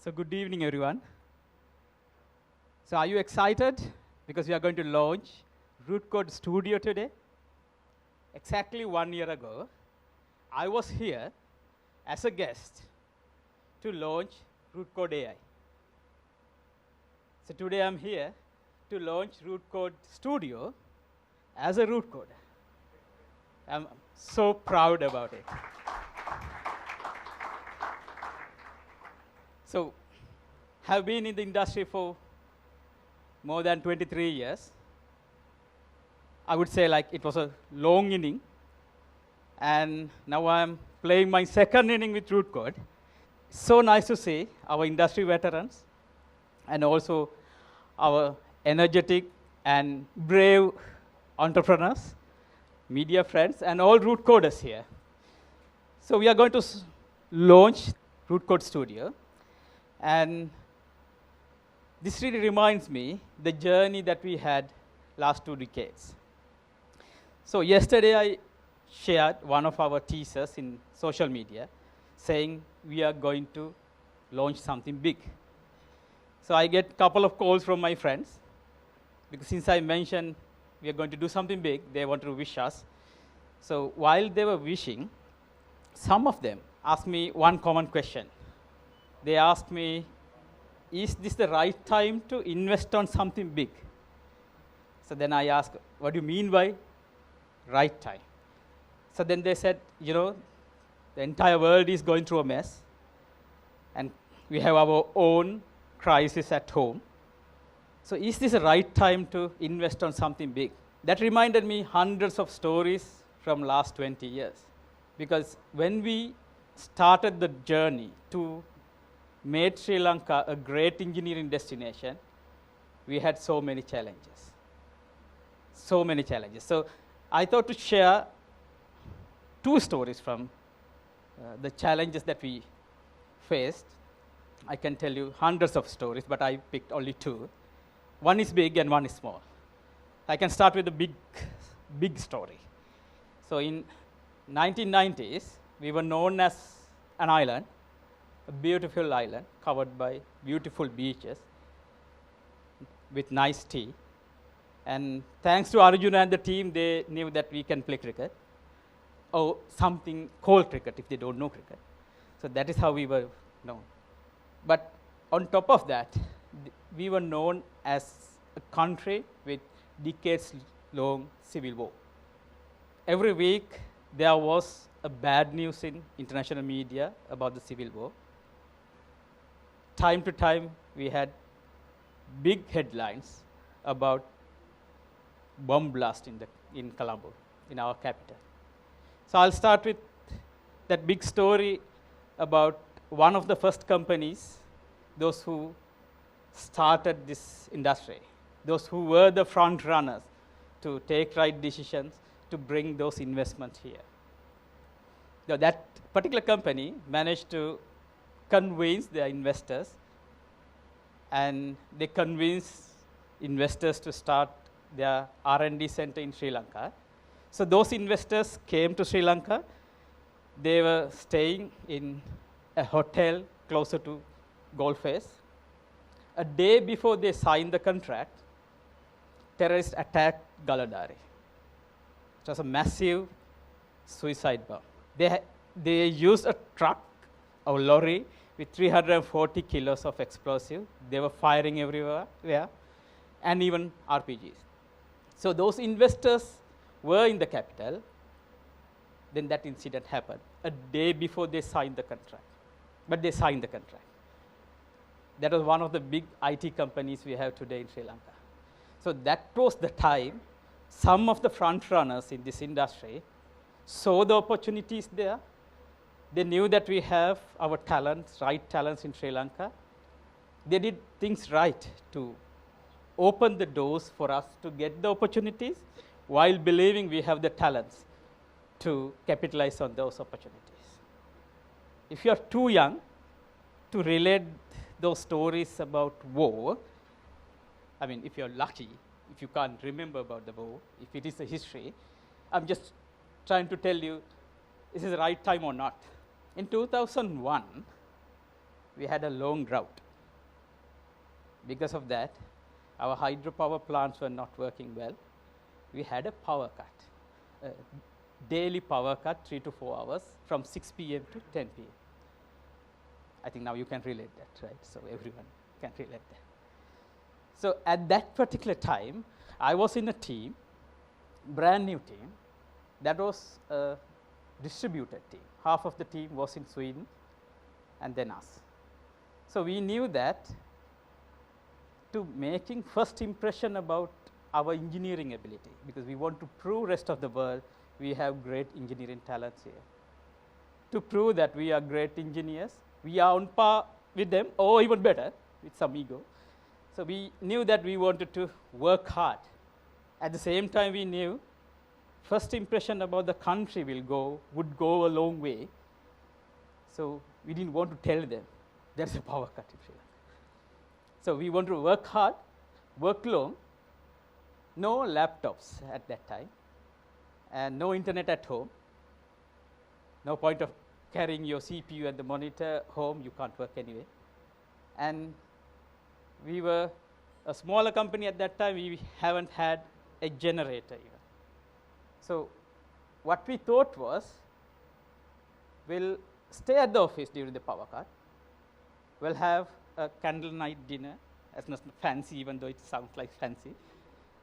So good evening, everyone. So are you excited? Because we are going to launch Rootcode Studio today. Exactly 1 year ago, I was here as a guest to launch Rootcode AI. So today I'm here to launch Rootcode Studio as a Rootcode. I'm so proud about it. So, have been in the industry for more than 23 years. I would say like it was a long inning, and now I'm playing my second inning with Rootcode. So nice to see our industry veterans and also our energetic and brave entrepreneurs, media friends, and all Rootcoders here. So we are going to launch Rootcode Studio, and this really reminds me the journey that we had last 2 decades. So yesterday I shared one of our teasers in social media saying we are going to launch something big. So I get a couple of calls from my friends because since I mentioned we are going to do something big, they want to wish us. So while they were wishing, some of them asked me one common question. They asked me, is this the right time to invest on something big? So then I asked, what do you mean by right time? So then they said, the entire world is going through a mess, and we have our own crisis at home. So is this the right time to invest on something big? That reminded me hundreds of stories from last 20 years. Because when we started the journey to make Sri Lanka a great engineering destination, we had so many challenges. So many challenges. So I thought to share 2 stories from the challenges that we faced. I can tell you hundreds of stories, but I picked only 2. One is big and one is small. I can start with the big story. So in 1990s, we were known as an island, a beautiful island covered by beautiful beaches with nice tea. And thanks to Arjuna and the team, they knew that we can play cricket, or something called cricket if they don't know cricket. So that is how we were known. But on top of that, we were known as a country with decades-long civil war. Every week, there was a bad news in international media about the civil war. Time to time, we had big headlines about bomb blast in Colombo, in our capital. So I'll start with that big story about one of the first companies, those who started this industry, those who were the front runners to take right decisions to bring those investments here. Now, that particular company managed to convince their investors, and they convinced investors to start their R&D center in Sri Lanka. So those investors came to Sri Lanka. They were staying in a hotel closer to Golf Face. A day before they signed the contract, terrorists attacked Galadari. It was a massive suicide bomb. They used a truck or lorry with 340 kilos of explosive. They were firing everywhere, and even RPGs. So those investors were in the capital. Then that incident happened a day before they signed the contract. But they signed the contract. That was one of the big IT companies we have today in Sri Lanka. So that was the time some of the front runners in this industry saw the opportunities there. They knew that we have our talents, right talents in Sri Lanka. They did things right to open the doors for us to get the opportunities while believing we have the talents to capitalize on those opportunities. If you are too young to relate those stories about war, I mean, if you're lucky, if you can't remember about the war, if it is a history, I'm just trying to tell you, is this the right time or not? In 2001, we had a long drought. Because of that, our hydropower plants were not working well. We had a power cut, daily power cut, 3 to 4 hours, from 6 p.m. to 10 p.m. I think now you can relate that, right? So everyone can relate that. So at that particular time, I was in a team, brand new team, that was a distributed team. Half of the team was in Sweden, and then us. So we knew that to making first impression about our engineering ability, because we want to prove rest of the world we have great engineering talents here. To prove that we are great engineers, we are on par with them, or even better, with some ego. So we knew that we wanted to work hard. At the same time, we knew first impression about the country would go a long way. So we didn't want to tell them there's a power cut in Sri Lanka. So we want to work hard, work long, no laptops at that time, and no internet at home. No point of carrying your CPU and the monitor home, you can't work anyway. And we were a smaller company at that time, we haven't had a generator even. So what we thought was, we'll stay at the office during the power cut, we'll have a candle night dinner, that's not fancy even though it sounds like fancy.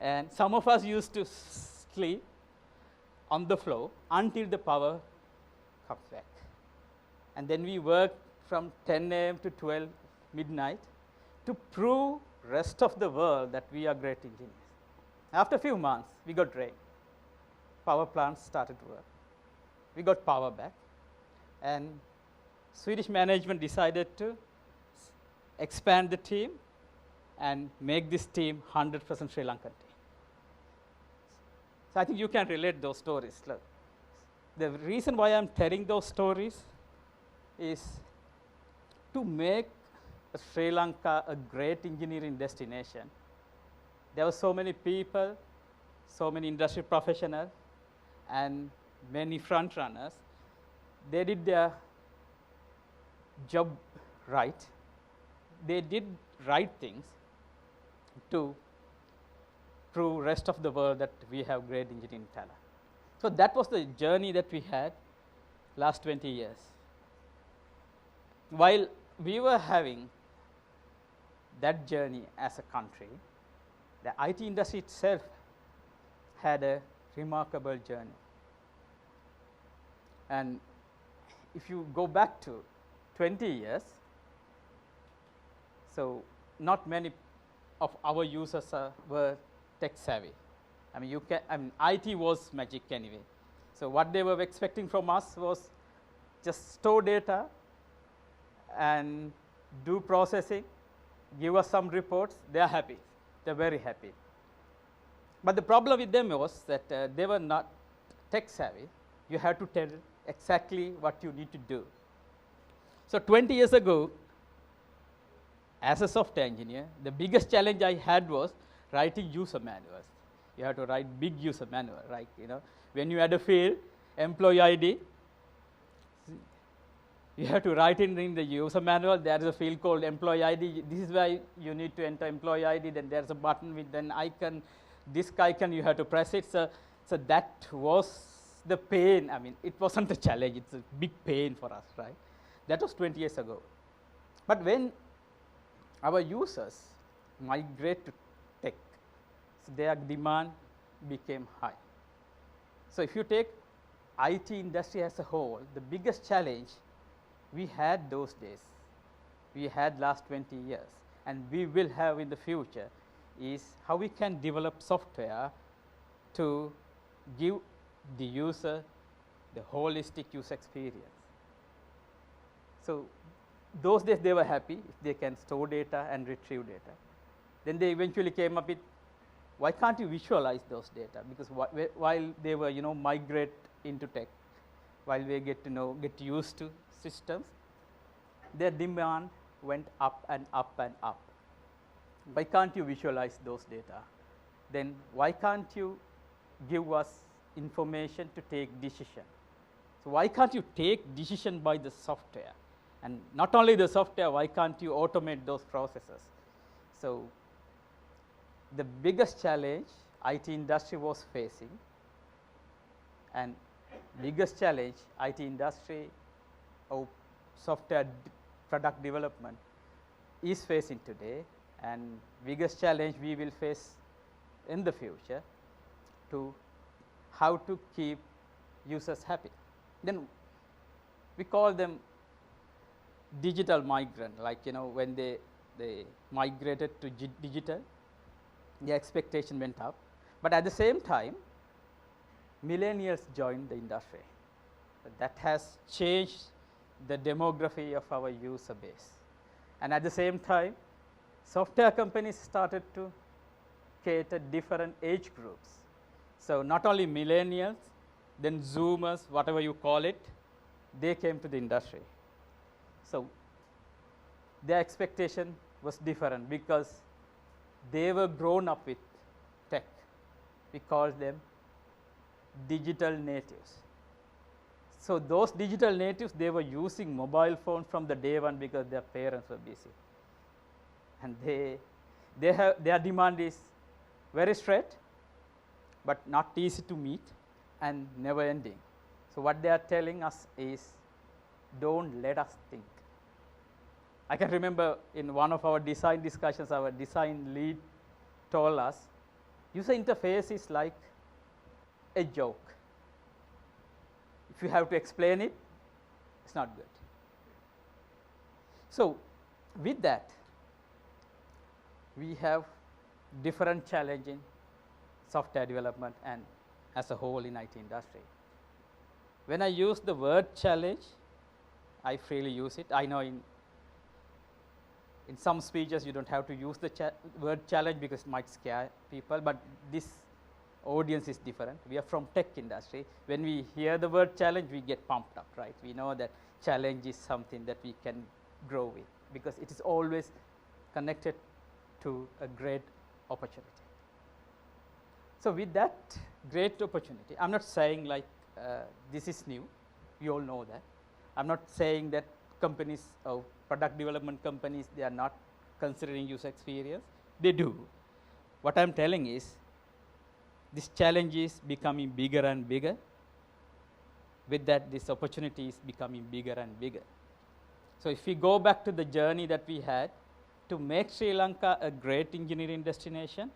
And some of us used to sleep on the floor until the power comes back. And then we worked from 10 a.m. to 12 midnight to prove rest of the world that we are great engineers. After a few months, we got rain. Power plants started to work. We got power back. And Swedish management decided to expand the team and make this team 100% Sri Lankan team. So I think you can relate those stories. Look, the reason why I'm telling those stories is to make Sri Lanka a great engineering destination. There were so many people, so many industry professionals, and many front runners. They did their job right. They did right things to prove rest of the world that we have great engineering talent. So that was the journey that we had last 20 years. While we were having that journey as a country, the IT industry itself had a remarkable journey. And if you go back to 20 years, so not many of our users were tech savvy. I mean, IT was magic anyway. So what they were expecting from us was just store data and do processing, give us some reports, they are happy. They're very happy. But the problem with them was that they were not tech savvy. You have to tell exactly what you need to do. So 20 years ago, as a software engineer, the biggest challenge I had was writing user manuals. You have to write big user manual, right? You know, when you add a field, employee ID, you have to write in the user manual. There is a field called employee ID. This is where you need to enter employee ID. Then there's a button with an icon. This icon you have to press it. So that was the pain. I mean, it wasn't a challenge. It's a big pain for us, right? That was 20 years ago. But when our users migrate to tech, so their demand became high. So if you take IT industry as a whole, the biggest challenge we had those days, we had last 20 years, and we will have in the future, is how we can develop software to give the user the holistic user experience. So those days they were happy if they can store data and retrieve data. Then they eventually came up with, why can't you visualize those data? Because while they were, migrate into tech, while they get used to systems, their demand went up and up and up. Why can't you visualize those data? Then why can't you give us information to take decision? So why can't you take decision by the software? And not only the software, why can't you automate those processes? So the biggest challenge IT industry was facing, and biggest challenge IT industry or software product development is facing today, and biggest challenge we will face in the future to how to keep users happy. Then we call them digital migrant, like when they migrated to digital, the expectation went up. But at the same time, millennials joined the industry. That has changed the demography of our user base. And at the same time, software companies started to cater different age groups. So not only millennials, then Zoomers, whatever you call it, they came to the industry. So their expectation was different because they were grown up with tech. We call them digital natives. So those digital natives, they were using mobile phones from the day one because their parents were busy. And their demand is very straight, but not easy to meet and never ending. So what they are telling us is, don't let us think. I can remember in one of our design discussions, our design lead told us, user interface is like a joke. If you have to explain it, it's not good. So with that, we have different challenge in software development and as a whole in IT industry. When I use the word challenge, I freely use it. I know in some speeches you don't have to use the word challenge because it might scare people, but this audience is different. We are from tech industry. When we hear the word challenge, we get pumped up, right? We know that challenge is something that we can grow with because it is always connected to a great opportunity. So with that great opportunity, I'm not saying like this is new. You all know that. I'm not saying that companies or product development companies, they are not considering user experience. They do. What I'm telling is, this challenge is becoming bigger and bigger. With that, this opportunity is becoming bigger and bigger. So if we go back to the journey that we had to make Sri Lanka a great engineering destination,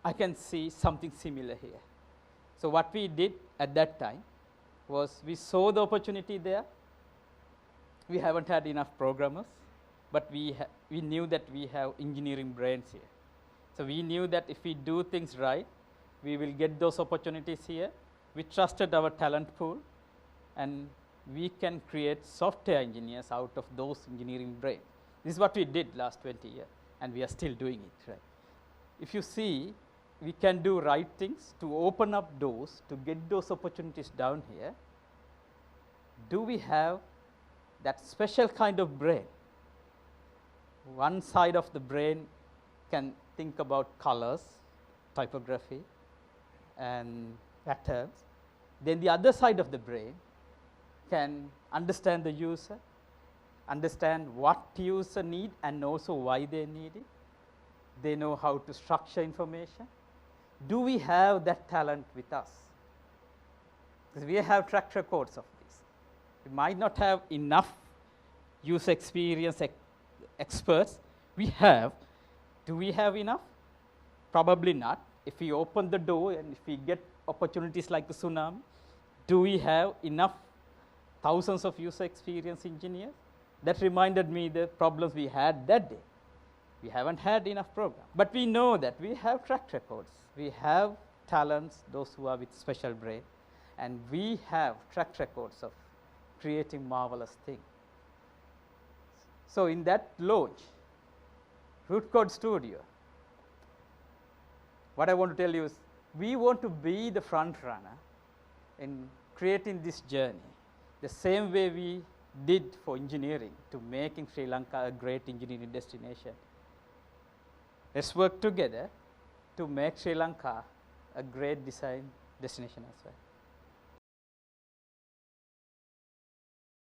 I can see something similar here. So what we did at that time was we saw the opportunity there. We haven't had enough programmers, but we knew that we have engineering brains here. So we knew that if we do things right, we will get those opportunities here. We trusted our talent pool, and we can create software engineers out of those engineering brains. This is what we did last 20 years, and we are still doing it, right? If you see, we can do right things to open up doors, to get those opportunities down here. Do we have that special kind of brain? One side of the brain can think about colors, typography, and patterns. Then the other side of the brain can understand the user, understand what user need and also why they need it. They know how to structure information. Do we have that talent with us? Because we have track records of this. We might not have enough user experience experts. We have. Do we have enough? Probably not. If we open the door and if we get opportunities like the tsunami, do we have enough thousands of user experience engineers? That reminded me the problems we had that day. We haven't had enough programs. But we know that we have track records. We have talents, those who are with special brain, and we have track records of creating marvelous things. So in that launch, Rootcode Studio, what I want to tell you is, we want to be the front runner in creating this journey, the same way we did for engineering to making Sri Lanka a great engineering destination. Let's work together to make Sri Lanka a great design destination as well.